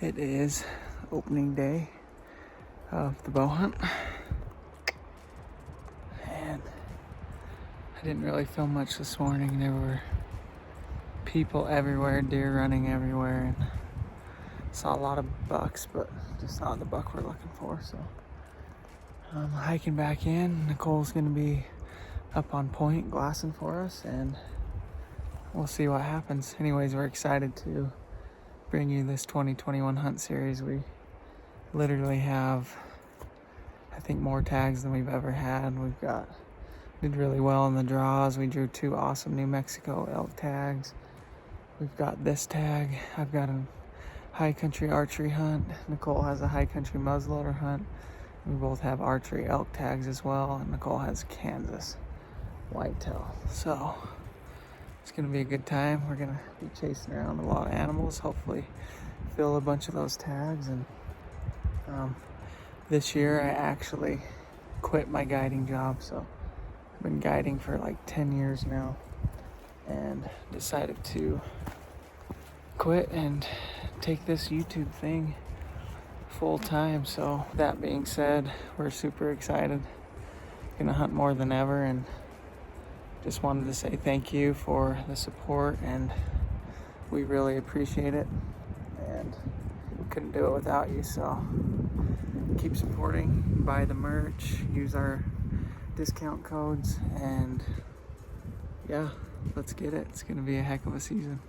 It is opening day of the bow hunt, and I didn't really film much this morning. There were people everywhere, deer running everywhere, and saw a lot of bucks, but just not the buck we're looking for. So I'm hiking back in. Nicole's gonna be up on point glassing for us, and we'll see what happens. Anyways, we're excited to bring you this 2021 hunt series. We literally have, I think, more tags than we've ever had. Did really well in the draws. We drew 2 awesome New Mexico elk tags. We've got this tag. I've got a high country archery hunt. Nicole has a high country muzzleloader hunt. We both have archery elk tags as well, and Nicole has Kansas whitetail. So it's gonna be a good time. We're gonna be chasing around a lot of animals, hopefully fill a bunch of those tags. And this year I actually quit my guiding job. So I've been guiding for like 10 years now, and decided to quit and take this YouTube thing full time. So that being said, we're super excited. Gonna hunt more than ever, and just wanted to say thank you for the support, and we really appreciate it, and couldn't do it without you. So keep supporting, buy the merch, use our discount codes, and yeah, let's get it. It's gonna be a heck of a season.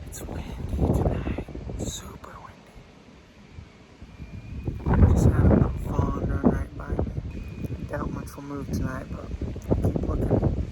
It's windy tonight, super windy. Just had a fawn run right by me. Doubt much will move tonight, but keep looking.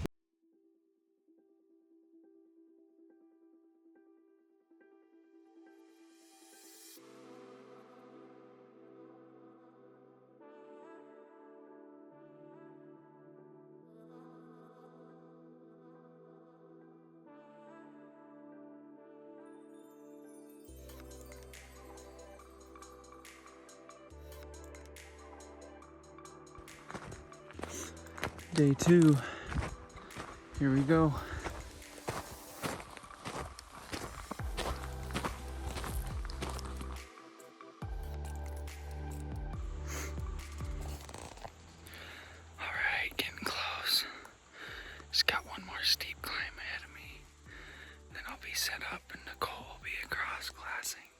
Day 2. Here we go. Alright, getting close. Just got one more steep climb ahead of me. Then I'll be set up, and Nicole will be across glassing.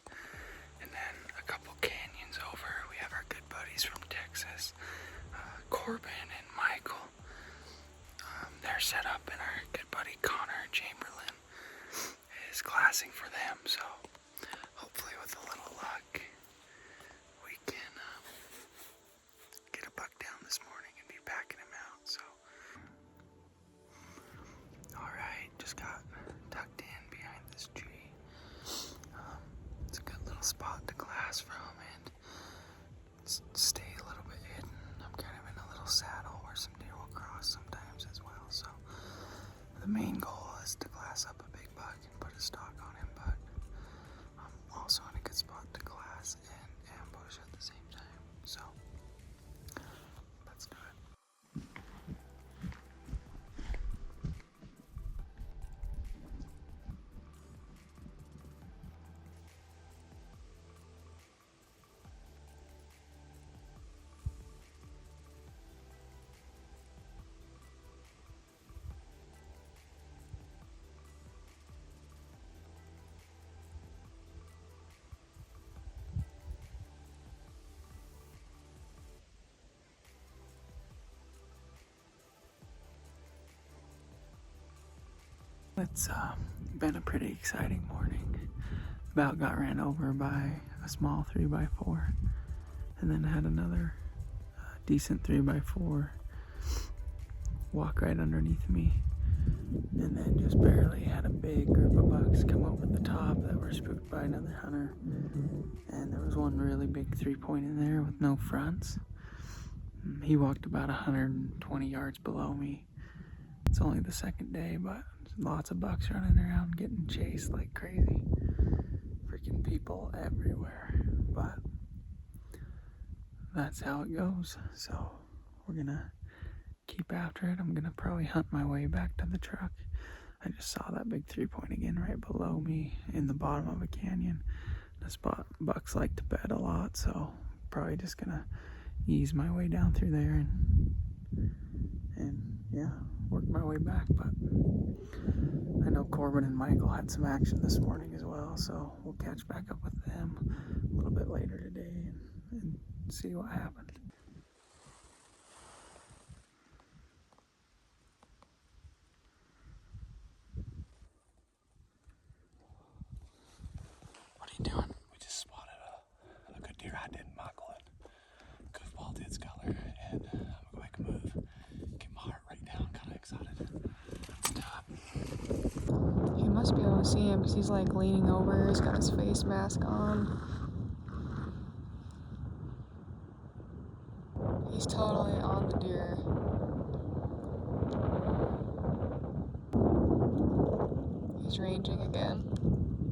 And then a couple canyons over, we have our good buddies from Texas, Corbin and Michael. They're set up, and our good buddy Connor Chamberlain is glassing for them. So hopefully with a little luck, we can get a buck down this morning and be packing him out. So alright, just got tucked in behind this tree. It's a good little spot to glass from and stay a little bit hidden. I'm kind of in a little saddle where some deer will cross sometimes as well. So the main goal is to glass up a big buck and put a stalk on him, but I'm also in a good spot to glass and ambush at the same time. So let's do it. It's been a pretty exciting morning. About got ran over by a small 3x4, and then had another decent 3x4 walk right underneath me, and then just barely had a big group of bucks come over the top that were were spooked by another hunter, and there was one really big 3-point in there with no fronts. He walked about 120 yards below me. It's only the second day, but lots of bucks running around getting chased like crazy. Freaking people everywhere, but that's how it goes. So we're gonna keep after it. I'm gonna probably hunt my way back to the truck. I just saw that big 3-point again right below me in the bottom of a canyon. The spot bucks like to bed a lot, so probably just gonna ease my way down through there and yeah, work my way back. But I know Corbin and Michael had some action this morning as well, so we'll catch back up with them a little bit later today and see what happened. What are you doing? We just spotted a good deer. I didn't, Michael, and Goofball did, Scholar, and I'm gonna make a move. Get my heart rate down, kind of excited. Let's do it. He must be able to see him because he's like leaning over, he's got his face mask on. He's totally on the deer. He's ranging again.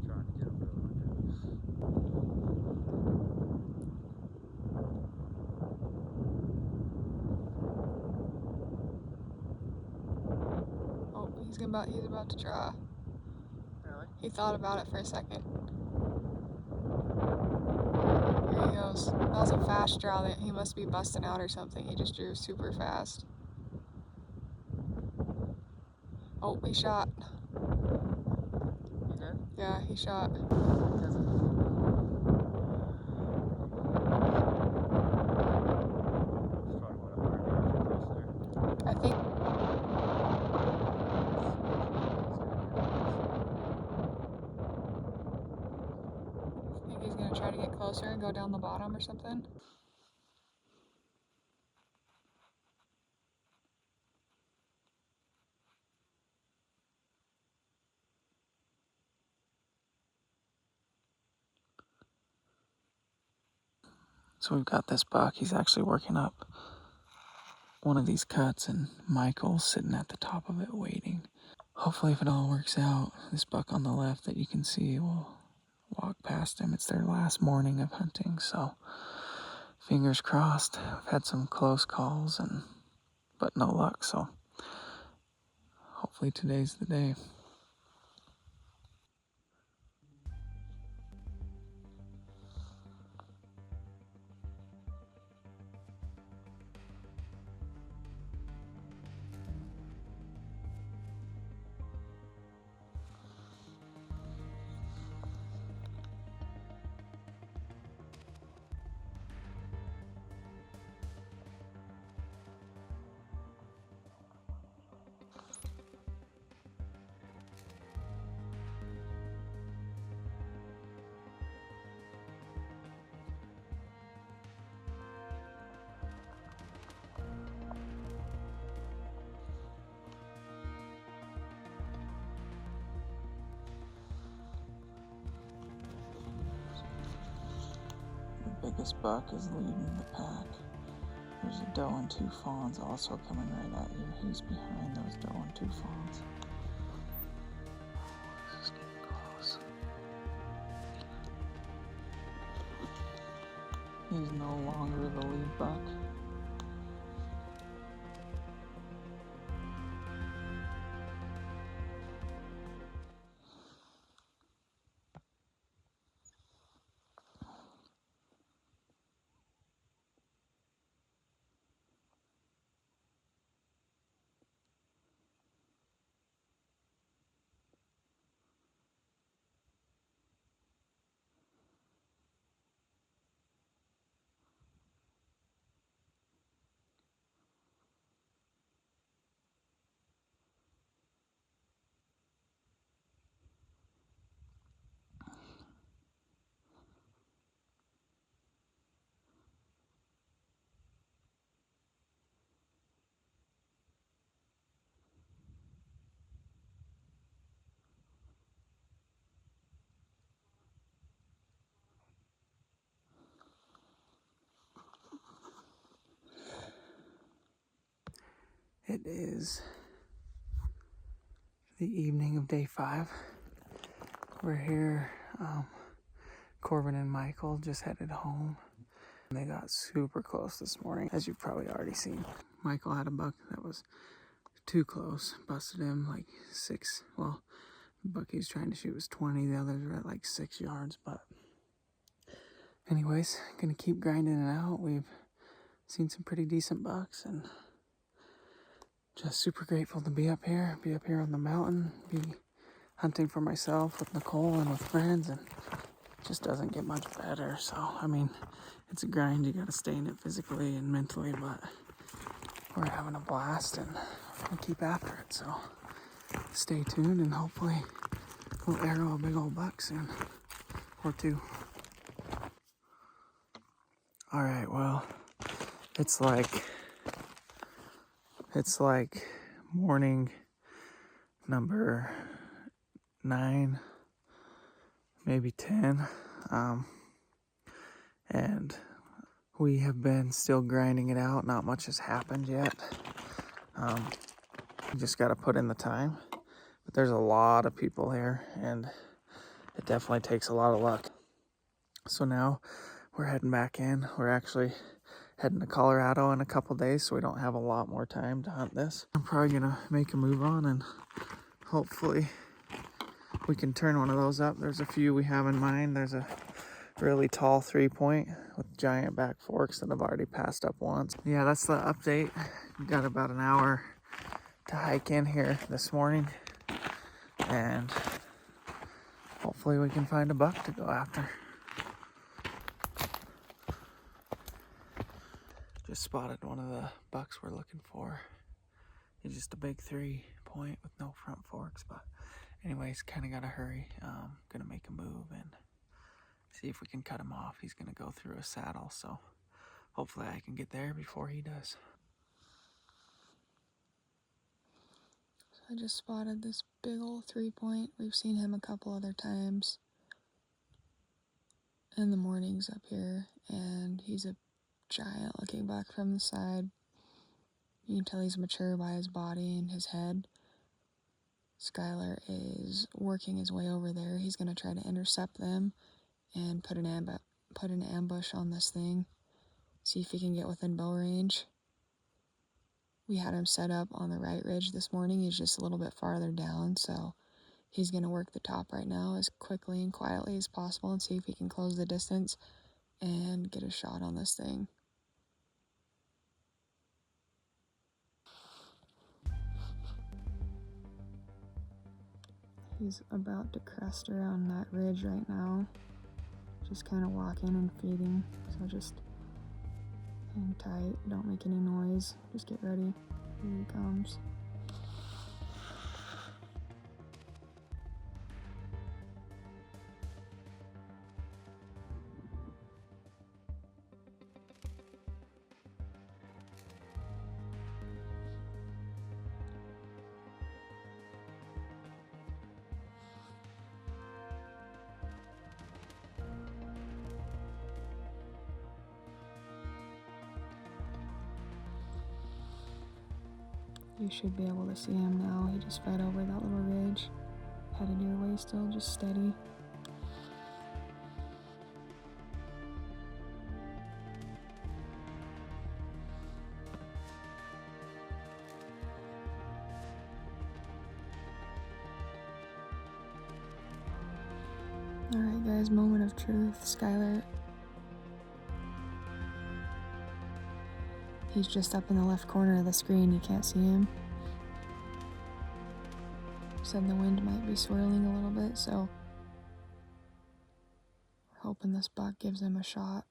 Trying to get him to Oh, he's about to draw. Really? He thought about it for a second. Here he goes. That was a fast draw. That he must be busting out or something. He just drew super fast. Oh, he shot. You did? Yeah, he shot. I think. Think he's gonna try to get closer and go down the bottom or something. So we've got this buck. He's actually working up one of these cuts, and Michael's sitting at the top of it waiting. Hopefully, if it all works out, this buck on the left that you can see will walk past him. It's their last morning of hunting, so fingers crossed. We've had some close calls, but no luck, so hopefully today's the day. The biggest buck is leading the pack. There's a doe and 2 fawns also coming right at you. He's behind those doe and 2 fawns. This is getting close. He's no longer the lead buck. It is the evening of day 5. We're here. Corbin and Michael just headed home. They got super close this morning, as you've probably already seen. Michael had a buck that was too close, busted him like 6. Well, the buck he was trying to shoot was 20, the others were at like 6 yards. But anyways, gonna keep grinding it out. We've seen some pretty decent bucks, and just super grateful to be up here on the mountain, be hunting for myself with Nicole and with friends, and it just doesn't get much better. So, I mean, it's a grind. You gotta stay in it physically and mentally, but we're having a blast and we're gonna keep after it. So stay tuned and hopefully we'll arrow a big old buck soon, or 2. All right, well, it's like morning number 9, maybe 10, and we have been still grinding it out. Not much has happened yet. You just got to put in the time, but there's a lot of people here, and it definitely takes a lot of luck. So now we're heading back in. We're actually heading to Colorado in a couple days, so we don't have a lot more time to hunt this. I'm probably gonna make a move on, and hopefully we can turn one of those up. There's a few we have in mind. There's a really tall 3-point with giant back forks that I've already passed up once. Yeah, that's the update. We got about an hour to hike in here this morning, and hopefully we can find a buck to go after. Just spotted one of the bucks we're looking for. He's just a big 3-point with no front forks, but anyways, kind of gotta hurry. Gonna make a move and see if we can cut him off. He's gonna go through a saddle, so hopefully I can get there before he does. So I just spotted this big old 3-point. We've seen him a couple other times in the mornings up here, and he's a giant looking buck from the side. You can tell he's mature by his body and his head. Skylar is working his way over there. He's going to try to intercept them and put an ambush on this thing. See if he can get within bow range. We had him set up on the right ridge this morning. He's just a little bit farther down, so he's going to work the top right now as quickly and quietly as possible and see if he can close the distance and get a shot on this thing. He's about to crest around that ridge right now. Just kind of walking and feeding. So just hang tight. Don't make any noise. Just get ready. Here he comes. You should be able to see him now. He just fed over that little ridge. Headed your way still, just steady. Alright guys, moment of truth. Skylar. He's just up in the left corner of the screen. You can't see him. Said the wind might be swirling a little bit, so we're hoping this buck gives him a shot.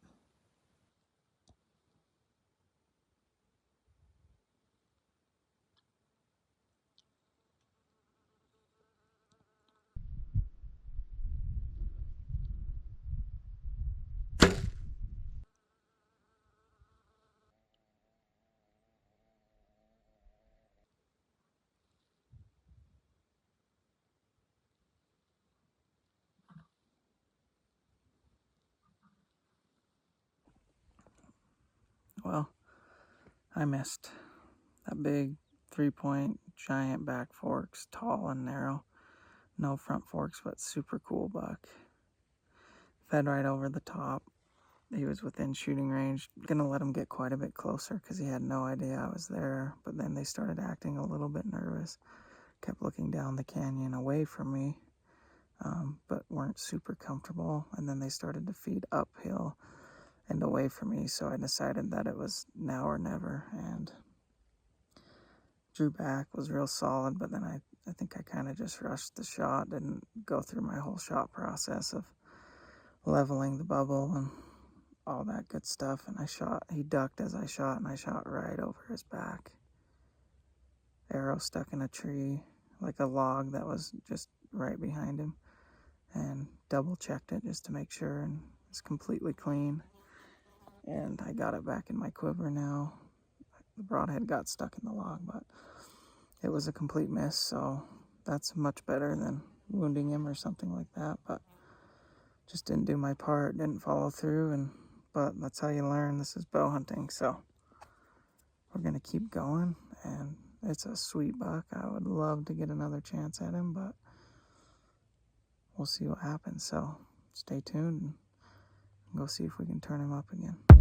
Well, I missed that big 3-point, giant back forks, tall and narrow. No front forks, but super cool buck. Fed right over the top. He was within shooting range. Gonna let him get quite a bit closer because he had no idea I was there. But then they started acting a little bit nervous. Kept looking down the canyon away from me, but weren't super comfortable. And then they started to feed uphill and away from me. So I decided that it was now or never, and drew back, was real solid. But then I think I kind of just rushed the shot, didn't go through my whole shot process of leveling the bubble and all that good stuff. And I shot, he ducked as I shot, and I shot right over his back. Arrow stuck in a tree, like a log that was just right behind him, and double checked it just to make sure, and it's completely clean. And I got it back in my quiver now. The broadhead got stuck in the log, but it was a complete miss, so that's much better than wounding him or something like that. But just didn't do my part, didn't follow through, but that's how you learn. This is bow hunting, so we're gonna keep going. And it's a sweet buck. I would love to get another chance at him, but we'll see what happens. So stay tuned and go see if we can turn him up again.